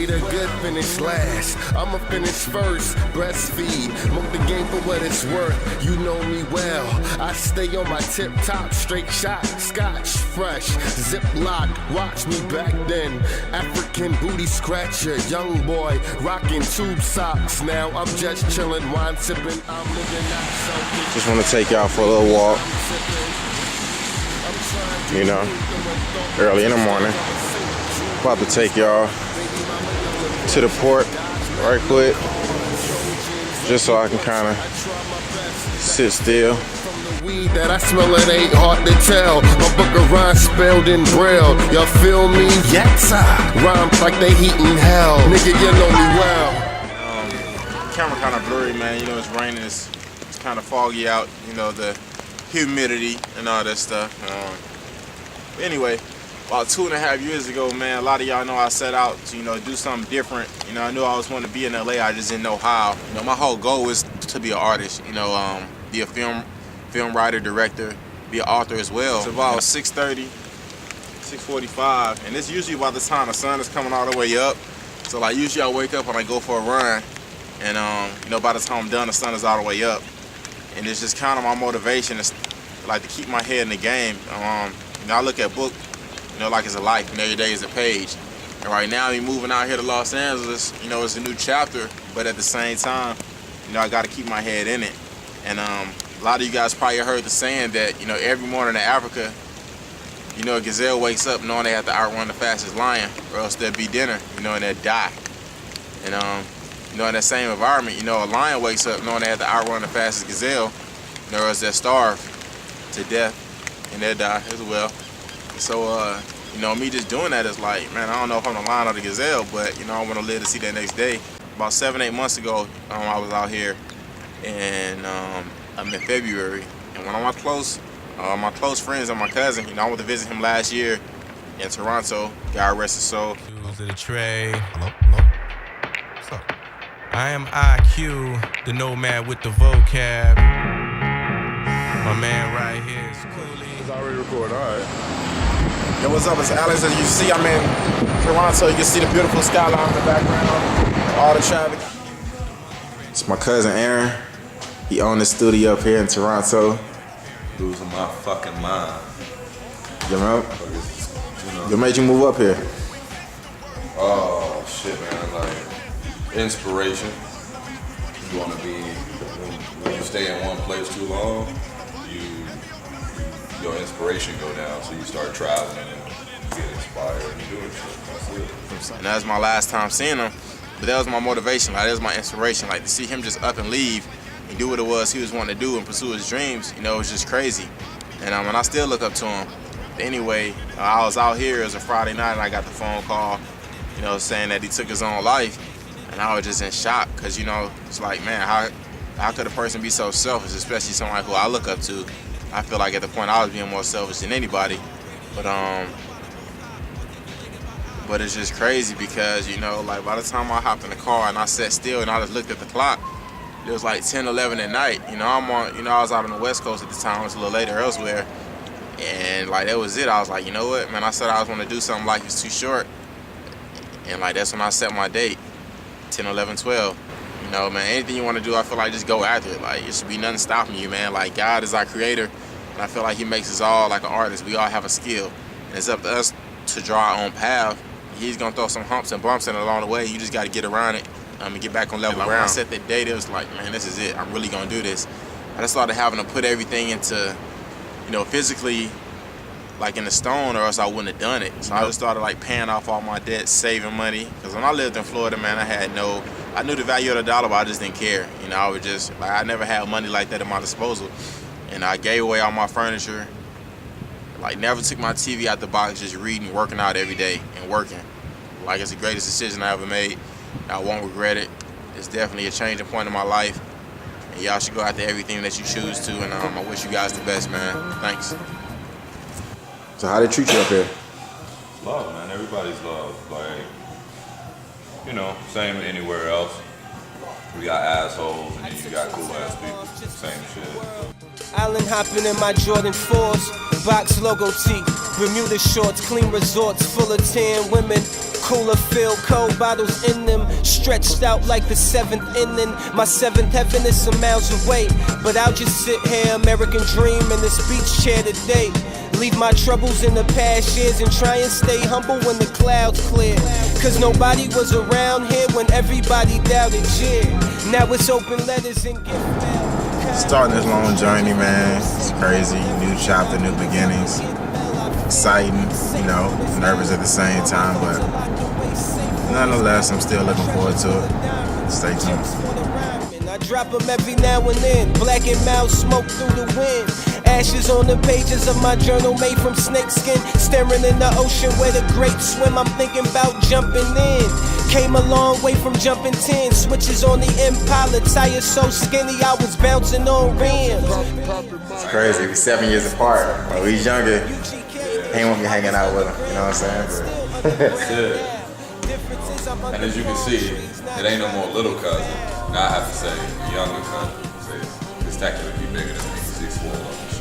say the good finish last. I'ma finish first, breastfeed, milk the game for what it's worth. You know me well, I stay on my tip top, straight shot, scotch, fresh, ziplock. Watch me back then, African booty scratcher, young boy, rocking tube socks. Now I'm just chillin', wine sippin', I'm living out so. Just want to take y'all for a little walk. You know, early in the morning. About to take y'all to the port right quick, just so I can kind of sit still. Weed that I smell, it ain't hard to tell. My book of rhymes spelled in braille. Y'all feel me? Yes, rhymes like they heat in hell. Nigga, you know me well. Camera kind of blurry, man. You know, it's raining. It's kind of foggy out. You know, the humidity and all that stuff. But anyway, about 2.5 years ago, man, a lot of y'all know I set out to, you know, do something different. You know, I knew I was wanting to be in LA. I just didn't know how. You know, my whole goal was to be an artist. You know, be a film writer, director, be an author as well. It's about 6:30, 6:45, and it's usually about the time the sun is coming all the way up. So like usually I wake up and I go for a run, and you know, by the time I'm done, the sun is all the way up, and it's just kind of my motivation is like to keep my head in the game. You know, I look at book, you know, like it's a life, and every day is a page. And right now, me moving out here to Los Angeles, you know, it's a new chapter, but at the same time, you know, I got to keep my head in it. And a lot of you guys probably heard the saying that, you know, every morning in Africa, you know, a gazelle wakes up knowing they have to outrun the fastest lion, or else there'll be dinner, you know, and they'll die. And you know, in that same environment, you know, a lion wakes up knowing they have to outrun the fastest gazelle, you know, or else they'll starve to death, and they'll die as well. So, you know, me just doing that is like, man, I don't know if I'm the lion or the gazelle, but, you know, I want to live to see that next day. About 7-8 months ago, I was out here, and I'm in February, and one of my close friends and my cousin, you know, I went to visit him last year in Toronto. God rest his soul. To the tray. Hello. What's up? I am IQ, the nomad with the vocab. My man right here is Cooley. It's already recorded, all right. Yo, what's up? It's Alex. As you see, I'm in Toronto. You can see the beautiful skyline in the background, all the traffic. It's my cousin Aaron. He owns the studio up here in Toronto. Losing my fucking mind. You know? What made you move up here? Oh shit, man! Like inspiration. You want to be when you stay in one place too long, your inspiration go down. So you start traveling and you get inspired and doing shit. That's it. And that was my last time seeing him, but that was my motivation. Like that was my inspiration. Like to see him just up and leave and do what it was he was wanting to do and pursue his dreams. You know, it was just crazy. And I still look up to him. But anyway, I was out here. It was a Friday night, and I got the phone call, you know, saying that he took his own life. And I was just in shock, because, you know, it's like, man, how could a person be so selfish, especially someone who I look up to? I feel like at the point I was being more selfish than anybody. But it's just crazy because, you know, like by the time I hopped in the car and I sat still and I just looked at the clock, it was like 10, 11 at night. You know, I was out on the West Coast at the time. It was a little later elsewhere. And like that was it. I was like, you know what, man, I said I was going to do something like it's too short. And like that's when I set my date, 10, 11, 12. You know, man, anything you want to do, I feel like just go after it. Like, it should be nothing stopping you, man. Like, God is our creator, and I feel like he makes us all like an artist. We all have a skill, and it's up to us to draw our own path. He's going to throw some humps and bumps in it along the way. You just got to get around it and get back on level ground. When I set that date, it was like, man, this is it. I'm really going to do this. I just started having to put everything into, you know, physically, like in the stone, or else I wouldn't have done it. So I just started like paying off all my debts, saving money. Because when I lived in Florida, man, I knew the value of the dollar, but I just didn't care. You know, I would just, like, I never had money like that at my disposal. And I gave away all my furniture. Like, never took my TV out the box, just reading, working out every day and working. Like, it's the greatest decision I ever made. I won't regret it. It's definitely a changing point in my life. And y'all should go after everything that you choose to. And I wish you guys the best, man. Thanks. So how they treat you up here? Love, man. Everybody's love. Like, you know, same anywhere else. We got assholes and then you got cool ass people. Same shit. Allen hopping in my Jordan 4s, box logo tee, Bermuda shorts, clean resorts full of tan women. Cooler filled, cold bottles in them, stretched out like the 7th inning. My 7th heaven is some miles away, but I'll just sit here, American dream in this beach chair today. Leave my troubles in the past years and try and stay humble when the clouds clear. Cause nobody was around here when everybody doubted cheer. Now it's open letters and gift mail. Starting this long journey, man, it's crazy. New chapter, new beginnings. Exciting, you know, nervous at the same time, but nonetheless, I'm still looking forward to it. Stay tuned. I drop them every now and then, black and mild smoke through the wind. Ashes on the pages of my journal made from snakeskin. Staring in the ocean where the grapes swim, I'm thinking about jumping in. Came a long way from jumping 10. Switches on the Impala, tires so skinny I was bouncing on rims. It's crazy, we 7 years apart. When we was younger, he won't be hanging out with him, you know what I'm saying? That's it. And as you can see, it ain't no more little cousin. Now I have to say, younger cousin. It's technically bigger than me, 6'4".